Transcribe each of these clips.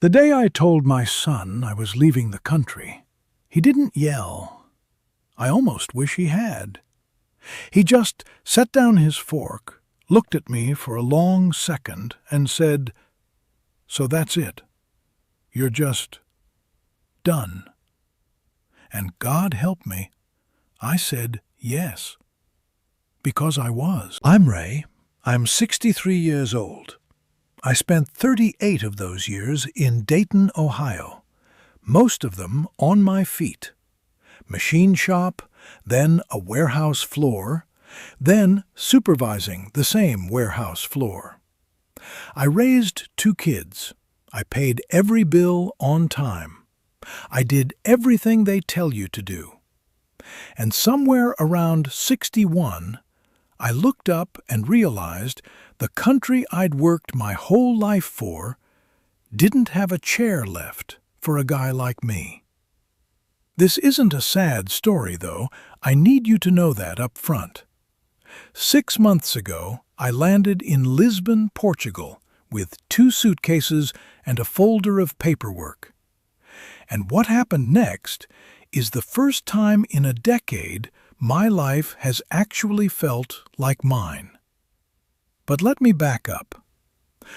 The day I told my son I was leaving the country, he didn't yell. I almost wish he had. He just set down his fork, looked at me for a long second, and said, "So that's it. You're just done." And God help me, I said yes. Because I was. I'm Ray. I'm 63 years old. I spent 38 of those years in Dayton, Ohio, most of them on my feet. Machine shop, then a warehouse floor, then supervising the same warehouse floor. I raised 2 kids. I paid every bill on time. I did everything they tell you to do. And somewhere around 61, I looked up and realized the country I'd worked my whole life for didn't have a chair left for a guy like me. This isn't a sad story, though. I need you to know that up front. 6 months ago, I landed in Lisbon, Portugal, with 2 suitcases and a folder of paperwork. And what happened next is the first time in a decade my life has actually felt like mine. But let me back up.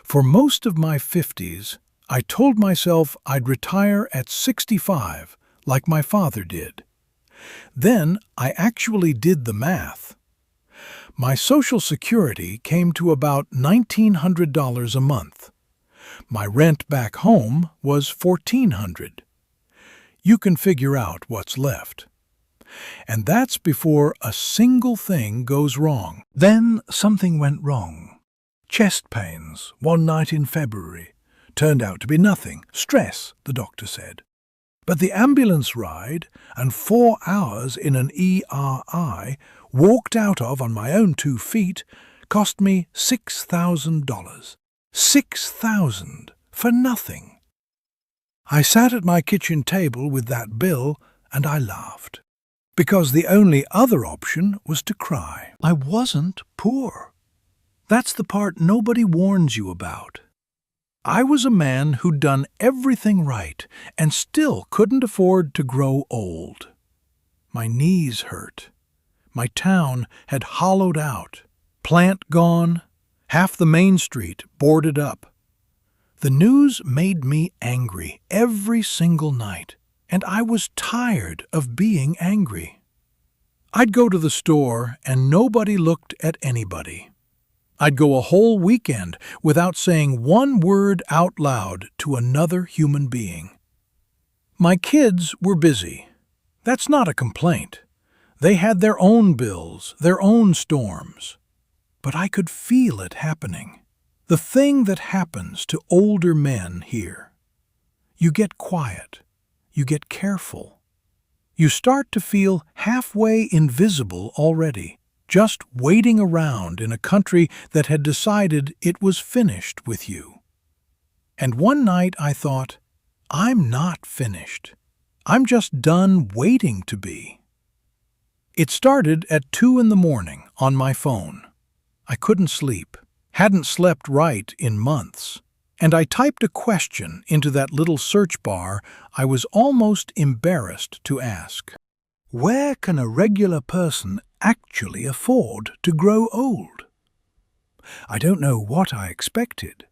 For most of my 50s, I told myself I'd retire at 65, like my father did. Then I actually did the math. My Social Security came to about $1,900 a month. My rent back home was $1,400. You can figure out what's left. And that's before a single thing goes wrong. Then something went wrong. Chest pains one night in February. Turned out to be nothing. Stress, the doctor said. But the ambulance ride and 4 hours in an ERI, walked out of on my own 2 feet, cost me $6,000. $6,000 for nothing. I sat at my kitchen table with that bill and I laughed. Because the only other option was to cry. I wasn't poor. That's the part nobody warns you about. I was a man who'd done everything right and still couldn't afford to grow old. My knees hurt. My town had hollowed out. Plant gone. Half the main street boarded up. The news made me angry every single night. And I was tired of being angry. I'd go to the store and nobody looked at anybody. I'd go a whole weekend without saying one word out loud to another human being. My kids were busy. That's not a complaint. They had their own bills, their own storms. But I could feel it happening. The thing that happens to older men here. You get quiet. You get careful. You start to feel halfway invisible already, just waiting around in a country that had decided it was finished with you. And one night I thought, I'm not finished. I'm just done waiting to be. It started at 2 in the morning on my phone. I couldn't sleep, hadn't slept right in months. And I typed a question into that little search bar I was almost embarrassed to ask. Where can a regular person actually afford to grow old? I don't know what I expected,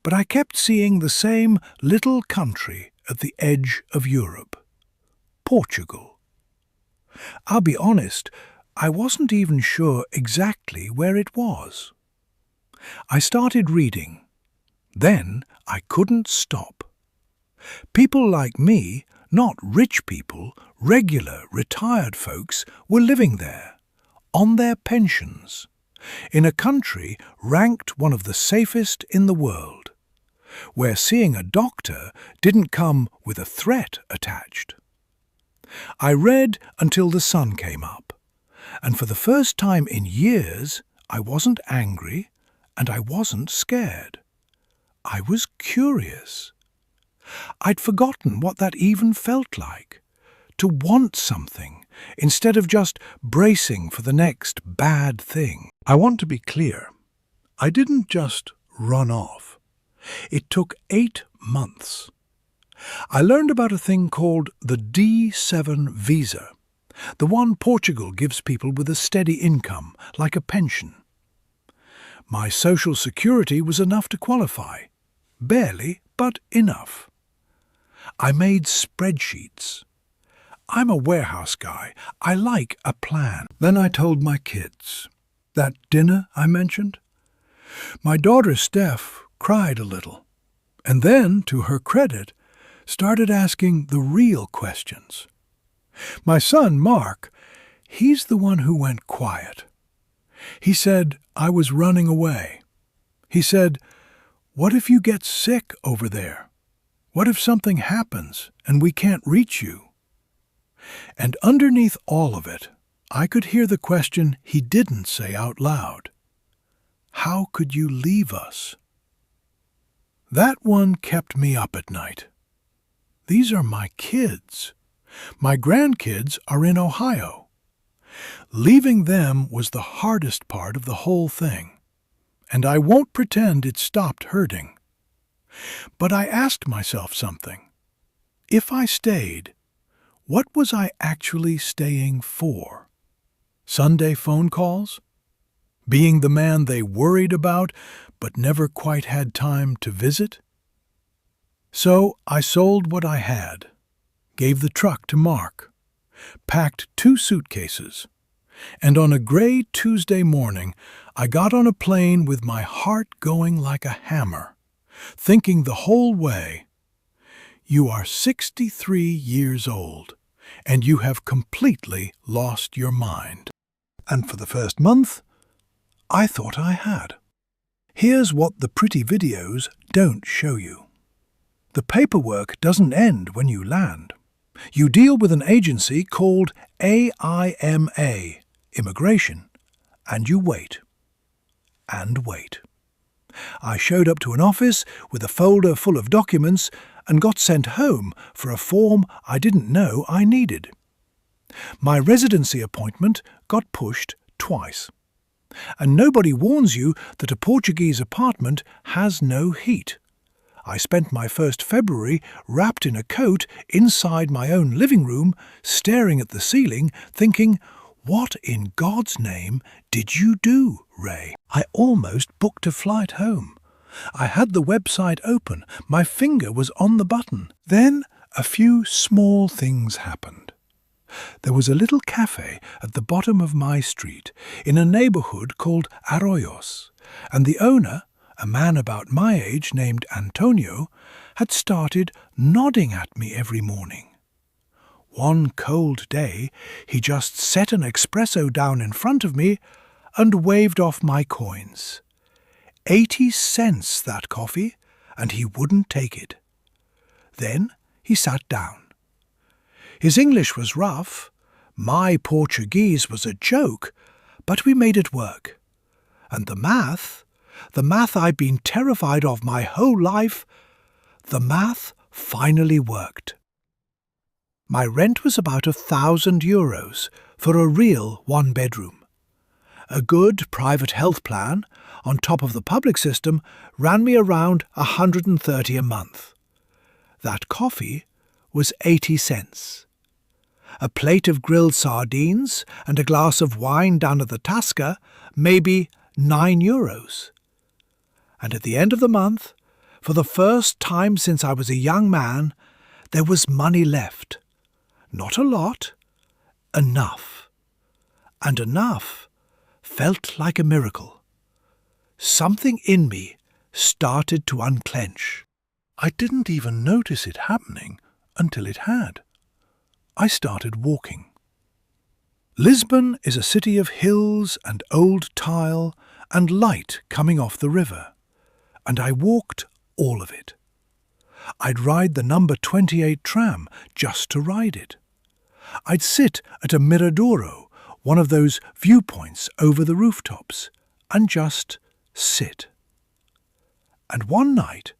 but I kept seeing the same little country at the edge of Europe. Portugal. I'll be honest, I wasn't even sure exactly where it was. I started reading. Then I couldn't stop. People like me, not rich people, regular, retired folks, were living there, on their pensions, in a country ranked one of the safest in the world, where seeing a doctor didn't come with a threat attached. I read until the sun came up, and for the first time in years, I wasn't angry and I wasn't scared. I was curious. I'd forgotten what that even felt like, to want something instead of just bracing for the next bad thing. I want to be clear. I didn't just run off. It took 8 months. I learned about a thing called the D7 visa, the one Portugal gives people with a steady income, like a pension. My social security was enough to qualify. Barely, but enough. I made spreadsheets. I'm a warehouse guy. I like a plan. Then I told my kids. That dinner I mentioned? My daughter Steph cried a little, and then, to her credit, started asking the real questions. My son, Mark, he's the one who went quiet. He said I was running away. He said, "What if you get sick over there? What if something happens and we can't reach you?" And underneath all of it, I could hear the question he didn't say out loud. How could you leave us? That one kept me up at night. These are my kids. My grandkids are in Ohio. Leaving them was the hardest part of the whole thing, and I won't pretend it stopped hurting. But I asked myself something. If I stayed, what was I actually staying for? Sunday phone calls? Being the man they worried about but never quite had time to visit? So I sold what I had, gave the truck to Mark, packed 2 suitcases, and on a gray Tuesday morning I got on a plane with my heart going like a hammer, thinking the whole way, "You are 63 years old, and you have completely lost your mind." And for the first month, I thought I had. Here's what the pretty videos don't show you. The paperwork doesn't end when you land. You deal with an agency called AIMA, Immigration, and you wait. And wait. I showed up to an office with a folder full of documents and got sent home for a form I didn't know I needed. My residency appointment got pushed twice. And nobody warns you that a Portuguese apartment has no heat. I spent my first February wrapped in a coat inside my own living room, staring at the ceiling, thinking, "What in God's name did you do, Ray?" I almost booked a flight home. I had the website open. My finger was on the button. Then a few small things happened. There was a little café at the bottom of my street in a neighborhood called Arroyos, and the owner, a man about my age named Antonio, had started nodding at me every morning. One cold day, he just set an espresso down in front of me and waved off my coins. 80 cents that coffee, and he wouldn't take it. Then he sat down. His English was rough, my Portuguese was a joke, but we made it work. And the math I've been terrified of my whole life, the math finally worked. My rent was about €1,000 for a real one-bedroom. A good private health plan, on top of the public system, ran me around $130 a month. That coffee was 80 cents. A plate of grilled sardines and a glass of wine down at the Tasca, maybe €9. And at the end of the month, for the first time since I was a young man, there was money left. Not a lot, enough. And enough felt like a miracle. Something in me started to unclench. I didn't even notice it happening until it had. I started walking. Lisbon is a city of hills and old tile and light coming off the river, and I walked all of it. I'd ride the number 28 tram just to ride it. I'd sit at a miradouro, one of those viewpoints over the rooftops, and just sit. And one night,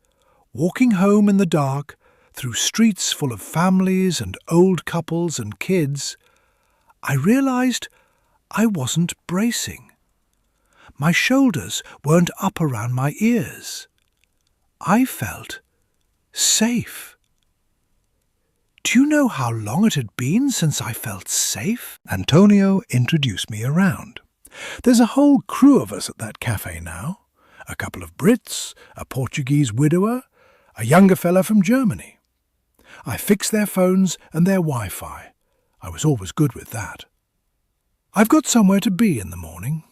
walking home in the dark, through streets full of families and old couples and kids, I realized I wasn't bracing. My shoulders weren't up around my ears. I felt Safe. Do you know how long it had been since I felt safe? Antonio introduced me around. There's a whole crew of us at that cafe now. A couple of Brits, a Portuguese widower, a younger fella from Germany. I fix their phones and their Wi-Fi. I was always good with that. I've got somewhere to be in the morning.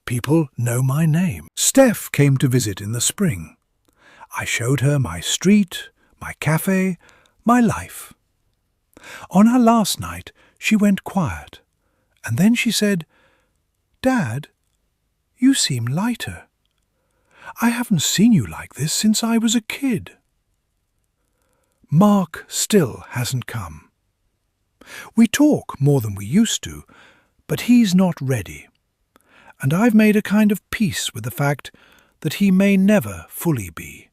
People know my name. Steph came to visit in the spring. I showed her my street, my cafe, my life. On our last night, she went quiet, and then she said, "Dad, you seem lighter. I haven't seen you like this since I was a kid." Mark still hasn't come. We talk more than we used to, but he's not ready, and I've made a kind of peace with the fact that he may never fully be.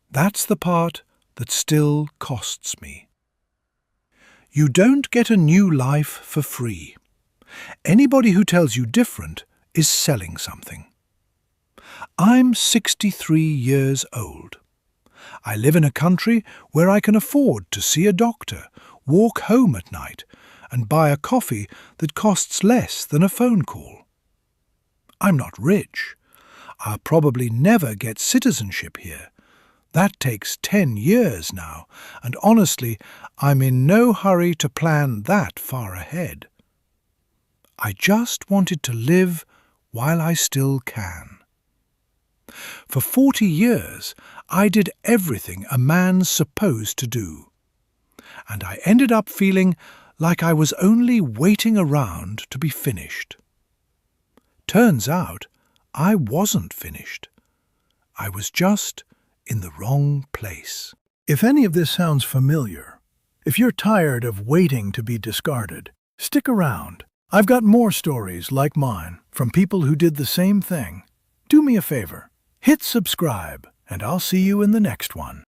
That's the part that still costs me. You don't get a new life for free. Anybody who tells you different is selling something. I'm 63 years old. I live in a country where I can afford to see a doctor, walk home at night, and buy a coffee that costs less than a phone call. I'm not rich. I'll probably never get citizenship here. That takes 10 years now, and honestly, I'm in no hurry to plan that far ahead. I just wanted to live while I still can. For 40 years, I did everything a man's supposed to do, and I ended up feeling like I was only waiting around to be finished. Turns out, I wasn't finished. I was just in the wrong place. If any of this sounds familiar, if you're tired of waiting to be discarded, stick around. I've got more stories like mine from people who did the same thing. Do me a favor, hit subscribe, and I'll see you in the next one.